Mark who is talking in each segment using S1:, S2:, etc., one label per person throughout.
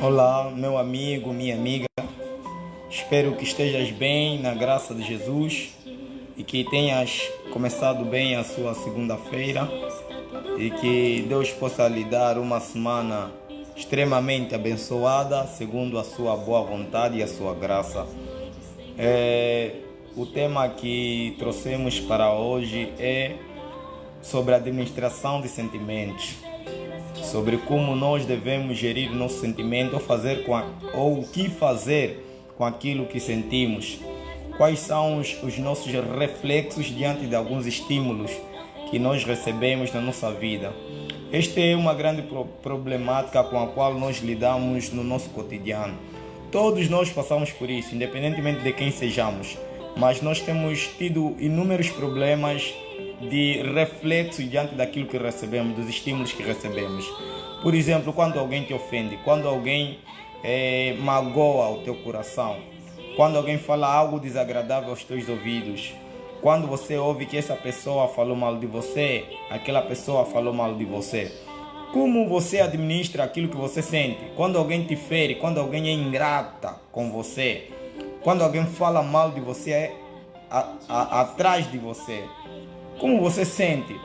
S1: Olá, meu amigo, minha amiga. Espero que estejas bem na graça de Jesus e que tenhas começado bem a sua segunda-feira e que Deus possa lhe dar uma semana extremamente abençoada segundo a sua boa vontade e a sua graça. O tema que trouxemos para hoje é sobre a administração de sentimentos, sobre como nós devemos gerir o nosso sentimento ou o que fazer com aquilo que sentimos, quais são os nossos reflexos diante de alguns estímulos que nós recebemos na nossa vida. Esta é uma grande problemática com a qual nós lidamos no nosso cotidiano. Todos nós passamos por isso, independentemente de quem sejamos, mas nós temos tido inúmeros problemas de reflexo diante daquilo que recebemos, dos estímulos que recebemos. Por exemplo, quando alguém te ofende, quando alguém magoa o teu coração, quando alguém fala algo desagradável aos teus ouvidos, quando você ouve que essa pessoa falou mal de você, aquela pessoa falou mal de você. Como você administra aquilo que você sente? Quando alguém te fere, quando alguém é ingrata com você, quando alguém fala mal de você atrás de você, como você sente?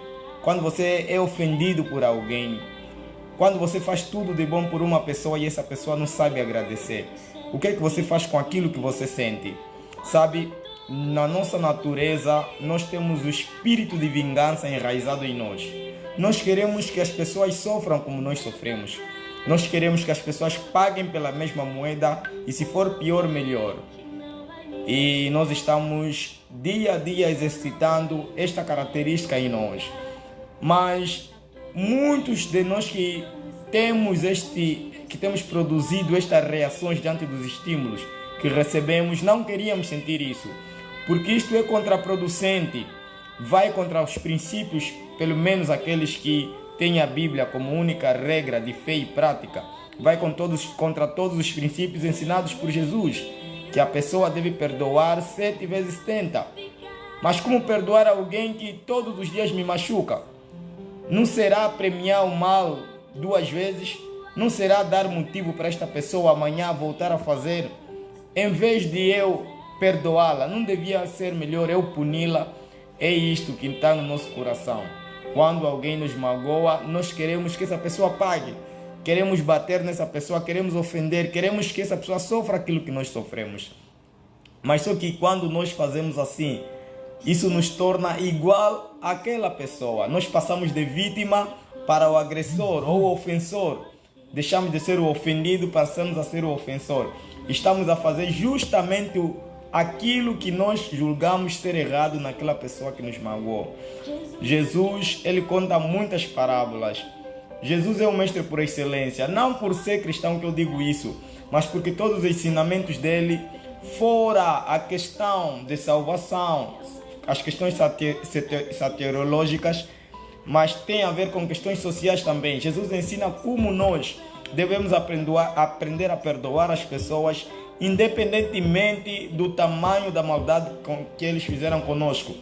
S1: Quando você é ofendido por alguém, quando você faz tudo de bom por uma pessoa e essa pessoa não sabe agradecer, o que é que você faz com aquilo que você sente? Sabe, na nossa natureza, nós temos o espírito de vingança enraizado em nós. Nós queremos que as pessoas sofram como nós sofremos. Nós queremos que as pessoas paguem pela mesma moeda e, se for pior, melhor. E nós estamos dia a dia exercitando esta característica em nós. Mas muitos de nós que temos produzido estas reações diante dos estímulos que recebemos, não queríamos sentir isso, porque isto é contraproducente, vai contra os princípios, pelo menos aqueles que têm a Bíblia como única regra de fé e prática, vai contra todos os princípios ensinados por Jesus, que a pessoa deve perdoar 7 vezes 70. Mas como perdoar alguém que todos os dias me machuca? Não será premiar o mal 2 vezes? Não será dar motivo para esta pessoa amanhã voltar a fazer? Em vez de eu perdoá-la, não devia ser melhor eu puni-la? É isto que está no nosso coração. Quando alguém nos magoa, nós queremos que essa pessoa pague. Queremos bater nessa pessoa, queremos ofender, queremos que essa pessoa sofra aquilo que nós sofremos. Mas só que quando nós fazemos assim, isso nos torna igual àquela pessoa. Nós passamos de vítima para o agressor ou o ofensor. Deixamos de ser o ofendido, passamos a ser o ofensor. Estamos a fazer justamente aquilo que nós julgamos ser errado naquela pessoa que nos magoou. Jesus, ele conta muitas parábolas. Jesus é o mestre por excelência, não por ser cristão que eu digo isso, mas porque todos os ensinamentos dele, fora a questão de salvação, as questões soteriológicas, mas tem a ver com questões sociais também. Jesus ensina como nós devemos aprender a perdoar as pessoas, independentemente do tamanho da maldade que eles fizeram conosco.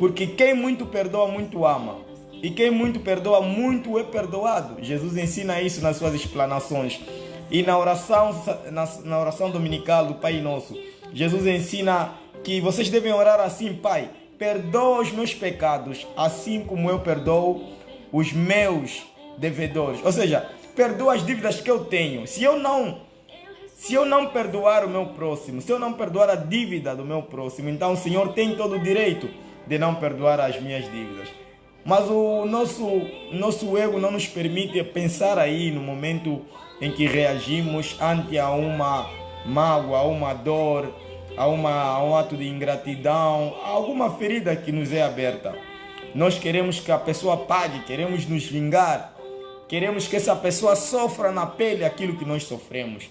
S1: Porque quem muito perdoa, muito ama. E quem muito perdoa, muito é perdoado. Jesus ensina isso nas suas explanações. E na oração dominical do Pai Nosso, Jesus ensina que vocês devem orar assim: Pai, perdoa os meus pecados, assim como eu perdoo os meus devedores. Ou seja, perdoa as dívidas que eu tenho. Se eu não perdoar o meu próximo, se eu não perdoar a dívida do meu próximo, então o Senhor tem todo o direito de não perdoar as minhas dívidas. Mas o nosso ego não nos permite pensar aí no momento em que reagimos ante a uma mágoa, a uma dor, a um ato de ingratidão, a alguma ferida que nos é aberta. Nós queremos que a pessoa pague, queremos nos vingar, queremos que essa pessoa sofra na pele aquilo que nós sofremos.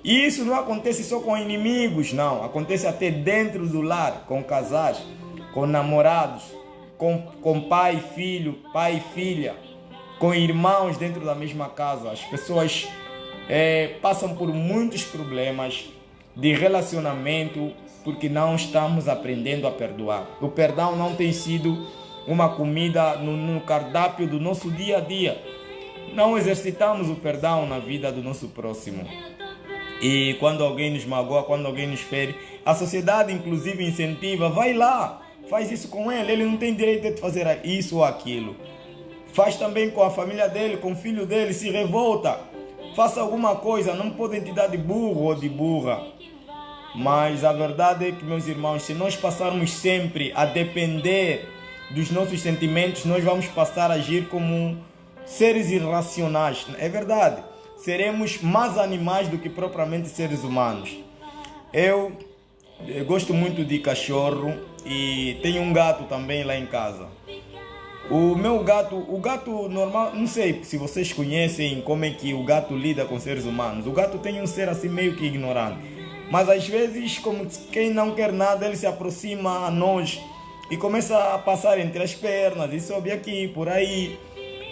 S1: E isso não acontece só com inimigos, não. Acontece até dentro do lar, com casais, com namorados, com pai e filho, pai e filha, com irmãos dentro da mesma casa. As pessoas passam por muitos problemas de relacionamento porque não estamos aprendendo a perdoar. O perdão não tem sido uma comida no cardápio do nosso dia a dia. não exercitamos o perdão na vida do nosso próximo. E quando alguém nos magoa, quando alguém nos fere, a sociedade inclusive incentiva, vai lá, faz isso com ele não tem direito de fazer isso ou aquilo. Faz também com a família dele, com o filho dele, se revolta, faça alguma coisa, não pode te dar de burro ou de burra. Mas a verdade é que, meus irmãos, se nós passarmos sempre a depender dos nossos sentimentos, nós vamos passar a agir como seres irracionais. É verdade. Seremos mais animais do que propriamente seres humanos. Eu gosto muito de cachorro e tenho um gato também lá em casa. O gato normal, não sei se vocês conhecem como é que o gato lida com seres humanos. O gato tem um ser assim meio que ignorante. Mas às vezes, como quem não quer nada, ele se aproxima a nós e começa a passar entre as pernas e sobe aqui, por aí.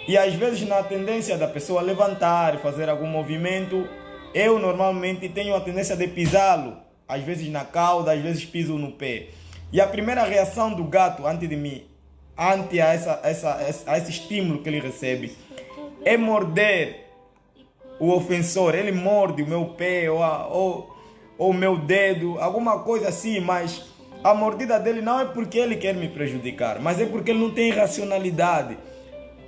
S1: E às vezes, na tendência da pessoa levantar e fazer algum movimento, eu normalmente tenho a tendência de pisá-lo. Às vezes na cauda, às vezes piso no pé. E a primeira reação do gato ante a esse estímulo que ele recebe, é morder o ofensor. Ele morde o meu pé ou o meu dedo, alguma coisa assim, mas a mordida dele não é porque ele quer me prejudicar, mas é porque ele não tem racionalidade.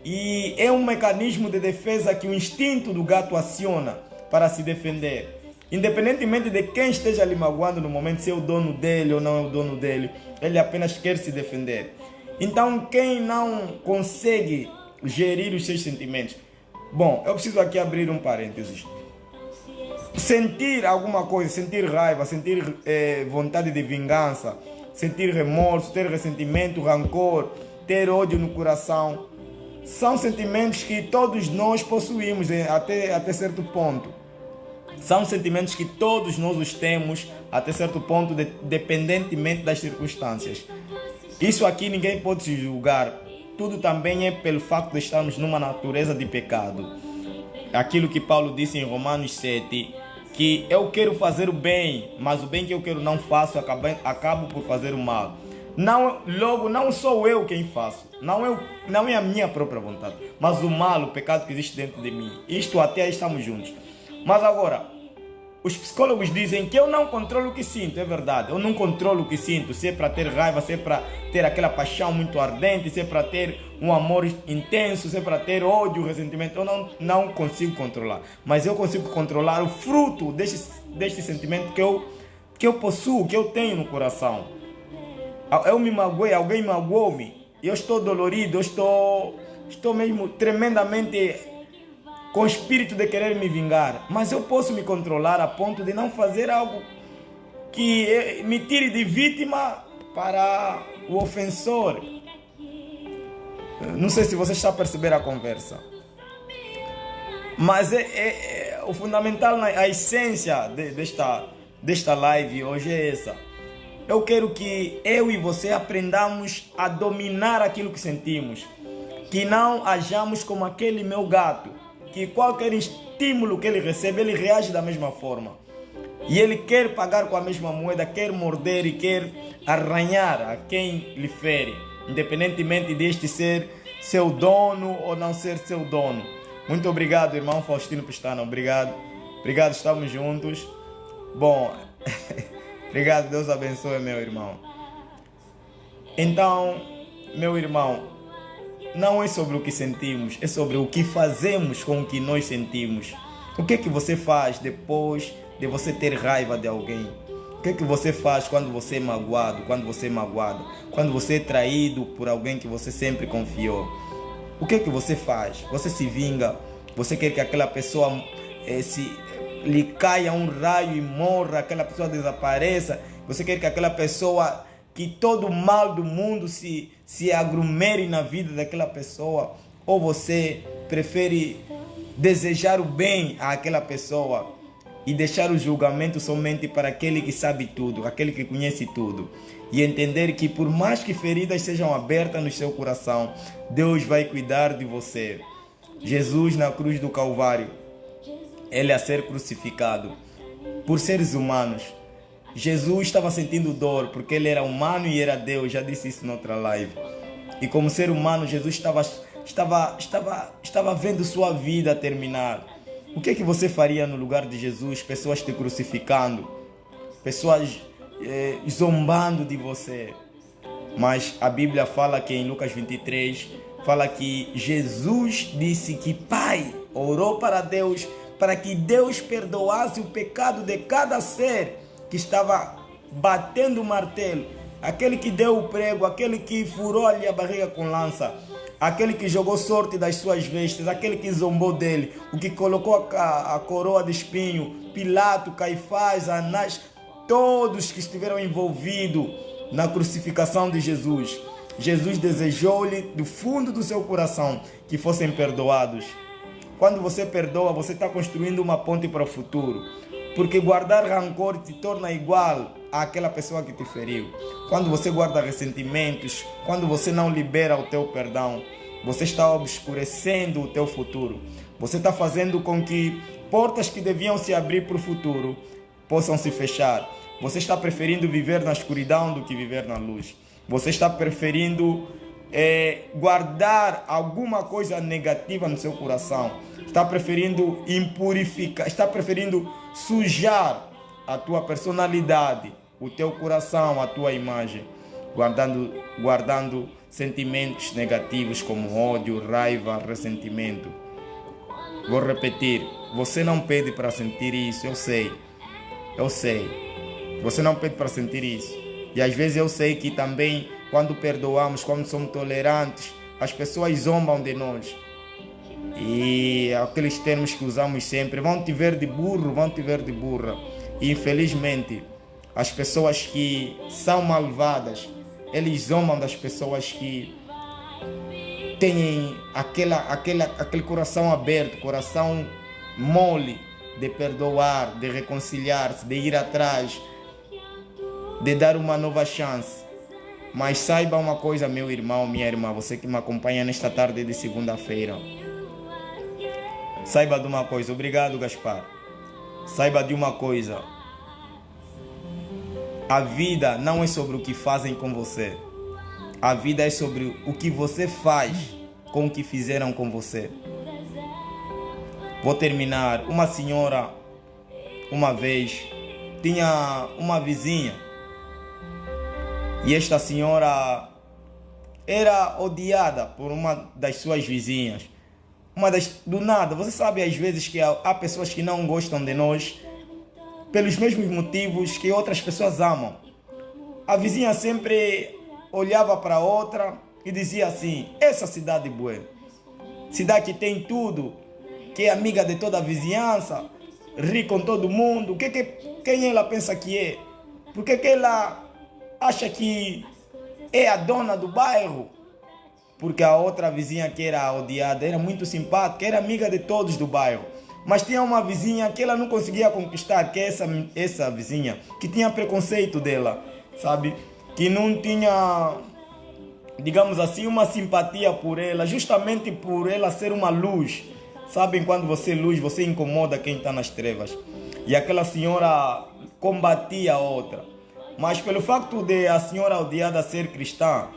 S1: E é um mecanismo de defesa que o instinto do gato aciona para se defender. Independentemente de quem esteja lhe magoando no momento, se é o dono dele ou não é o dono dele, ele apenas quer se defender. Então, quem não consegue gerir os seus sentimentos... Bom, eu preciso aqui abrir um parênteses. Sentir alguma coisa, sentir raiva, sentir vontade de vingança, sentir remorso, ter ressentimento, rancor, ter ódio no coração, são sentimentos que todos nós possuímos até certo ponto. São sentimentos que todos nós os temos até certo ponto, dependentemente das circunstâncias. Isso aqui ninguém pode se julgar. Tudo também é pelo facto de estarmos numa natureza de pecado. Aquilo que Paulo disse em Romanos 7, que eu quero fazer o bem, mas o bem que eu quero não faço, acabo por fazer o mal. Não sou eu quem faço, não é a minha própria vontade, mas o mal, o pecado que existe dentro de mim. Isto até aí estamos juntos. Mas agora, os psicólogos dizem que eu não controlo o que sinto. É verdade, eu não controlo o que sinto. Se é para ter raiva, se é para ter aquela paixão muito ardente, se é para ter um amor intenso, se é para ter ódio, ressentimento, eu não consigo controlar. Mas eu consigo controlar o fruto deste sentimento que eu possuo, que eu tenho no coração. Eu me magoei, alguém magoou-me, eu estou dolorido, eu estou mesmo tremendamente com o espírito de querer me vingar, mas eu posso me controlar a ponto de não fazer algo que me tire de vítima para o ofensor. Não sei se você está a perceber a conversa, mas o fundamental, a essência desta live hoje é essa. Eu quero que eu e você aprendamos a dominar aquilo que sentimos, que não hajamos como aquele meu gato, que qualquer estímulo que ele recebe, ele reage da mesma forma. E ele quer pagar com a mesma moeda, quer morder e quer arranhar a quem lhe fere, independentemente deste ser seu dono ou não ser seu dono. Muito obrigado, irmão Faustino Pestana. Obrigado, estamos juntos. Bom, obrigado, Deus abençoe, meu irmão. Então, meu irmão, não é sobre o que sentimos, é sobre o que fazemos com o que nós sentimos. O que é que você faz depois de você ter raiva de alguém? O que é que você faz quando você é magoado, quando você é traído por alguém que você sempre confiou? O que é que você faz? Você se vinga? Você quer que aquela pessoa lhe caia um raio e morra, aquela pessoa desapareça? Você quer que aquela pessoa, que todo o mal do mundo se aglomere na vida daquela pessoa? Ou você prefere desejar o bem àquela pessoa e deixar o julgamento somente para aquele que sabe tudo, aquele que conhece tudo, e entender que por mais que feridas sejam abertas no seu coração, Deus vai cuidar de você. Jesus na cruz do Calvário, ele a ser crucificado por seres humanos. Jesus estava sentindo dor porque ele era humano e era Deus. Já disse isso em outra live. E como ser humano, Jesus estava estava vendo sua vida terminar. O que é que você faria no lugar de Jesus? Pessoas te crucificando, pessoas zombando de você. Mas a Bíblia fala que em Lucas 23, fala que Jesus disse que Pai orou para Deus, para que Deus perdoasse o pecado de cada ser que estava batendo o martelo, aquele que deu o prego, aquele que furou-lhe a barriga com lança, aquele que jogou sorte das suas vestes, aquele que zombou dele, o que colocou a coroa de espinho, Pilato, Caifás, Anás, todos que estiveram envolvidos na crucificação de Jesus. Jesus desejou-lhe do fundo do seu coração que fossem perdoados. Quando você perdoa, você está construindo uma ponte para o futuro. Porque guardar rancor te torna igual àquela pessoa que te feriu. Quando você guarda ressentimentos, quando você não libera o teu perdão, você está obscurecendo o teu futuro. Você está fazendo com que portas que deviam se abrir para o futuro possam se fechar. Você está preferindo viver na escuridão do que viver na luz. Você está preferindo guardar alguma coisa negativa no seu coração. Está preferindo impurificar, está preferindo sujar a tua personalidade, o teu coração, a tua imagem, guardando sentimentos negativos como ódio, raiva, ressentimento. Vou repetir, você não pede para sentir isso, eu sei. Você não pede para sentir isso. E às vezes eu sei que também quando perdoamos, quando somos tolerantes, as pessoas zombam de nós. E aqueles termos que usamos sempre, vão te ver de burro, vão te ver de burra. E infelizmente, as pessoas que são malvadas, eles zombam das pessoas que têm aquele coração aberto, coração mole de perdoar, de reconciliar-se, de ir atrás, de dar uma nova chance. Mas saiba uma coisa, meu irmão, minha irmã, você que me acompanha nesta tarde de segunda-feira. Saiba de uma coisa, obrigado Gaspar. Saiba de uma coisa. A vida não é sobre o que fazem com você. A vida é sobre o que você faz com o que fizeram com você. Vou terminar. Uma senhora, uma vez, tinha uma vizinha. E esta senhora era odiada por uma das suas vizinhas. Do nada, você sabe às vezes que há pessoas que não gostam de nós pelos mesmos motivos que outras pessoas amam. A vizinha sempre olhava para outra e dizia assim: essa cidade boa, cidade que tem tudo, que é amiga de toda a vizinhança, ri com todo mundo, quem ela pensa que é? Por que ela acha que é a dona do bairro? Porque a outra vizinha que era odiada era muito simpática, era amiga de todos do bairro. Mas tinha uma vizinha que ela não conseguia conquistar, que é essa vizinha, que tinha preconceito dela, sabe? Que não tinha, digamos assim, uma simpatia por ela, justamente por ela ser uma luz. Sabem, quando você é luz, você incomoda quem está nas trevas. E aquela senhora combatia a outra. Mas pelo facto de a senhora odiada ser cristã,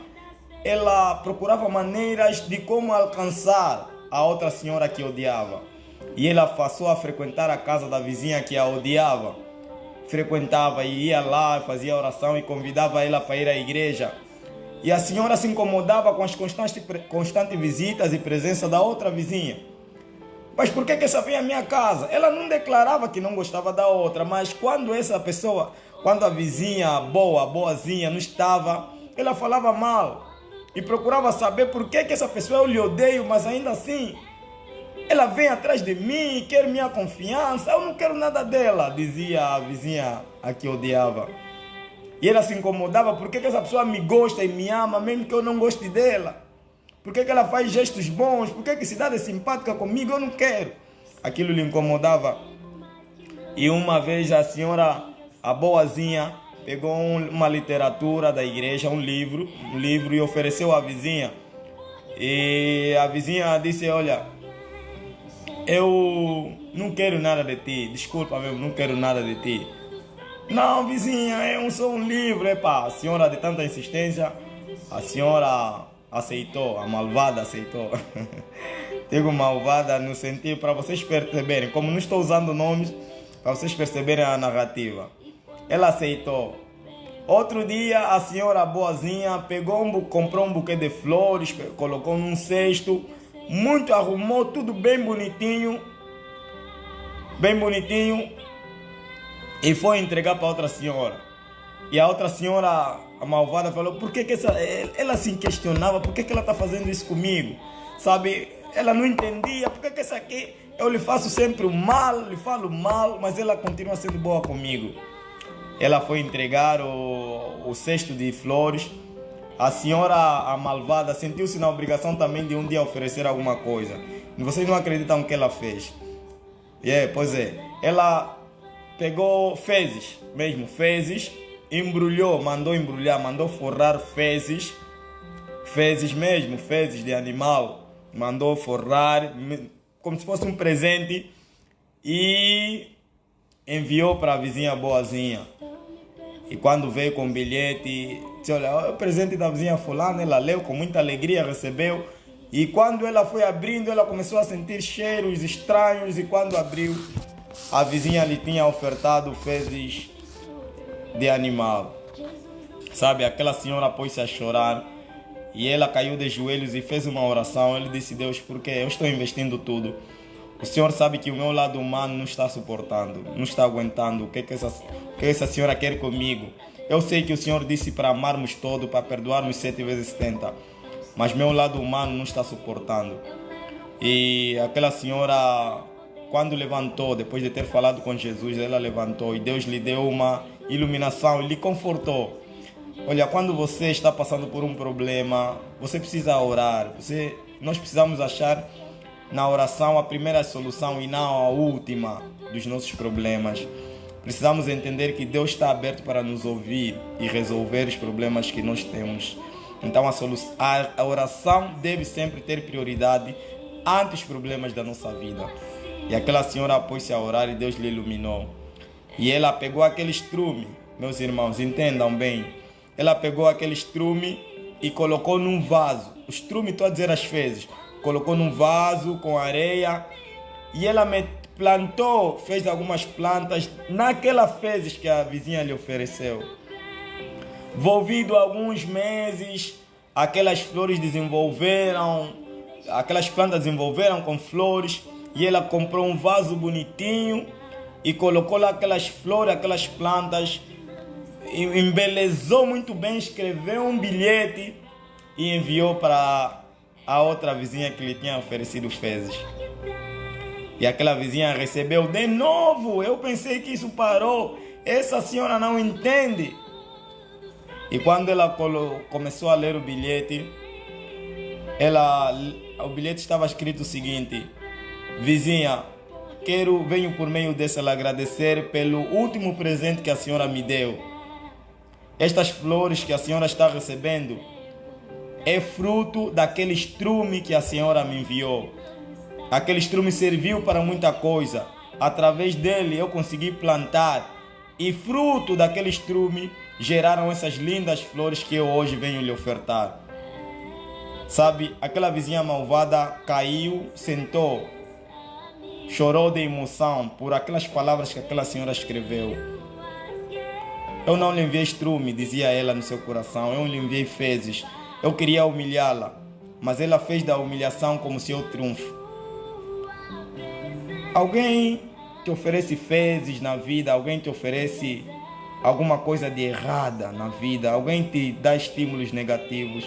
S1: ela procurava maneiras de como alcançar a outra senhora que odiava. E ela passou a frequentar a casa da vizinha que a odiava. Frequentava e ia lá, fazia oração e convidava ela para ir à igreja. E a senhora se incomodava com as constantes visitas e presença da outra vizinha. Mas por que essa veio à minha casa? Ela não declarava que não gostava da outra, mas quando a vizinha boazinha não estava, ela falava mal. E procurava saber por que essa pessoa eu lhe odeio, mas ainda assim ela vem atrás de mim, quer minha confiança, eu não quero nada dela, dizia a vizinha a que odiava. E ela se incomodava, por que essa pessoa me gosta e me ama, mesmo que eu não goste dela? Por que ela faz gestos bons? Por que cidade é simpática comigo? Eu não quero. Aquilo lhe incomodava. E uma vez a senhora, a boazinha, pegou uma literatura da igreja, um livro e ofereceu à vizinha. E a vizinha disse: olha, eu não quero nada de ti, desculpa mesmo, não quero nada de ti. Não, vizinha, é só um livro. A senhora, de tanta insistência, a senhora aceitou, a malvada aceitou. Digo malvada no sentido para vocês perceberem, como não estou usando nomes, para vocês perceberem a narrativa. Ela aceitou. Outro dia a senhora boazinha comprou um buquê de flores, colocou num cesto, muito arrumou, tudo bem bonitinho, e foi entregar para outra senhora. E a outra senhora, a malvada, falou, por que ela se questionava, por que ela está fazendo isso comigo? Sabe, ela não entendia, por que essa aqui, eu lhe faço sempre o mal, lhe falo mal, mas ela continua sendo boa comigo. Ela foi entregar o cesto de flores. A senhora, a malvada, sentiu-se na obrigação também de um dia oferecer alguma coisa. Vocês não acreditam o que ela fez? Pois é, ela pegou fezes, embrulhou, mandou forrar fezes mesmo, fezes de animal, mandou forrar como se fosse um presente e enviou para a vizinha boazinha. E quando veio com o bilhete, disse, olha, o presente da vizinha fulana, ela leu com muita alegria, recebeu. E quando ela foi abrindo, ela começou a sentir cheiros estranhos. E quando abriu, a vizinha lhe tinha ofertado fezes de animal. Sabe, aquela senhora pôs-se a chorar. E ela caiu de joelhos e fez uma oração. Ele disse, Deus, porque eu estou investindo tudo. O Senhor sabe que o meu lado humano não está suportando, não está aguentando. O que essa senhora quer comigo? Eu sei que o Senhor disse para amarmos todo, para perdoarmos 7 vezes 70. Mas meu lado humano não está suportando. E aquela senhora, quando levantou, depois de ter falado com Jesus, ela levantou e Deus lhe deu uma iluminação e lhe confortou. Olha, quando você está passando por um problema, você precisa orar. Nós precisamos achar na oração a primeira solução e não a última dos nossos problemas. Precisamos entender que Deus está aberto para nos ouvir e resolver os problemas que nós temos. Então a oração deve sempre ter prioridade ante os problemas da nossa vida. E aquela senhora pôs-se a orar e Deus lhe iluminou. E ela pegou aquele estrume, meus irmãos, entendam bem. Ela pegou aquele estrume e colocou num vaso. O estrume, estou a dizer as fezes. Colocou num vaso com areia e ela plantou, fez algumas plantas naquelas fezes que a vizinha lhe ofereceu. Envolvido alguns meses, aquelas plantas desenvolveram com flores e ela comprou um vaso bonitinho e colocou lá aquelas flores, aquelas plantas, embelezou muito bem, escreveu um bilhete e enviou para a outra vizinha que lhe tinha oferecido fezes. E aquela vizinha recebeu de novo. Eu pensei que isso parou. Essa senhora não entende. E quando ela começou a ler o bilhete, o bilhete estava escrito o seguinte: vizinha, venho por meio dessa lhe agradecer pelo último presente que a senhora me deu. Estas flores que a senhora está recebendo é fruto daquele estrume que a senhora me enviou. Aquele estrume serviu para muita coisa. Através dele eu consegui plantar. E fruto daquele estrume geraram essas lindas flores que eu hoje venho lhe ofertar. Sabe, aquela vizinha malvada caiu, sentou, chorou de emoção por aquelas palavras que aquela senhora escreveu. Eu não lhe enviei estrume, dizia ela no seu coração. Eu lhe enviei fezes. Eu queria humilhá-la, mas ela fez da humilhação como seu triunfo. Alguém te oferece fezes na vida, alguém te oferece alguma coisa de errada na vida, alguém te dá estímulos negativos.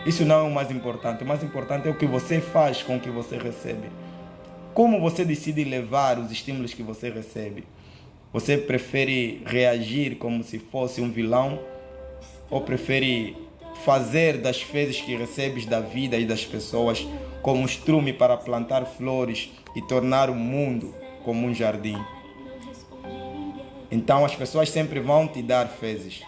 S1: Isso não é o mais importante. O mais importante é o que você faz com o que você recebe. Como você decide levar os estímulos que você recebe? Você prefere reagir como se fosse um vilão? Ou prefere fazer das fezes que recebes da vida e das pessoas como um estrume para plantar flores e tornar o mundo como um jardim? Então as pessoas sempre vão te dar fezes,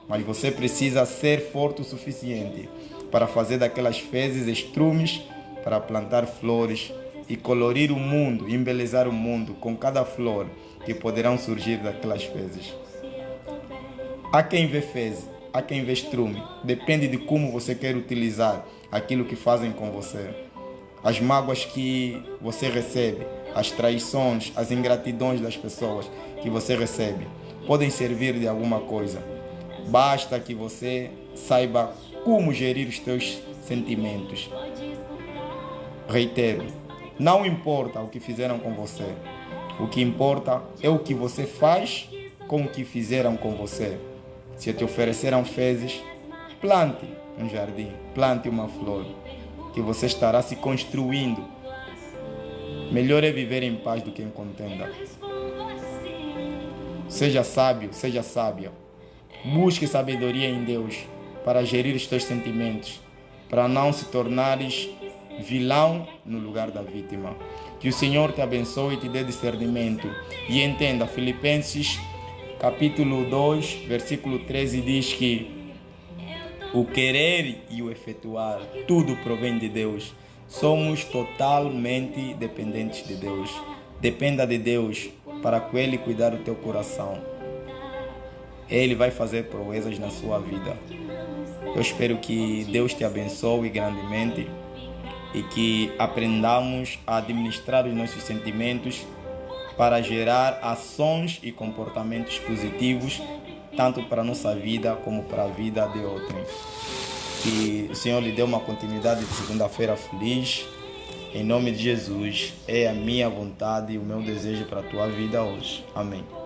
S1: mas você precisa ser forte o suficiente para fazer daquelas fezes estrumes para plantar flores e colorir o mundo, embelezar o mundo com cada flor que poderão surgir daquelas fezes. Há quem vê fezes, há quem vê estrume. Depende de como você quer utilizar aquilo que fazem com você. As mágoas que você recebe, as traições, as ingratidões das pessoas que você recebe, podem servir de alguma coisa. Basta que você saiba como gerir os teus sentimentos. Reitero, não importa o que fizeram com você. O que importa é o que você faz com o que fizeram com você. Se te ofereceram fezes, plante um jardim, plante uma flor, que você estará se construindo. Melhor é viver em paz do que em contenda. Seja sábio, seja sábia. Busque sabedoria em Deus para gerir os teus sentimentos, para não se tornares vilão no lugar da vítima. Que o Senhor te abençoe e te dê discernimento. E entenda, Filipenses capítulo 2, versículo 13 diz que o querer e o efetuar, tudo provém de Deus. Somos totalmente dependentes de Deus. Dependa de Deus para que Ele cuidar do teu coração. Ele vai fazer proezas na sua vida. Eu espero que Deus te abençoe grandemente e que aprendamos a administrar os nossos sentimentos para gerar ações e comportamentos positivos, tanto para a nossa vida como para a vida de outrem. Que o Senhor lhe dê uma continuidade de segunda-feira feliz. Em nome de Jesus, é a minha vontade e o meu desejo para a tua vida hoje. Amém.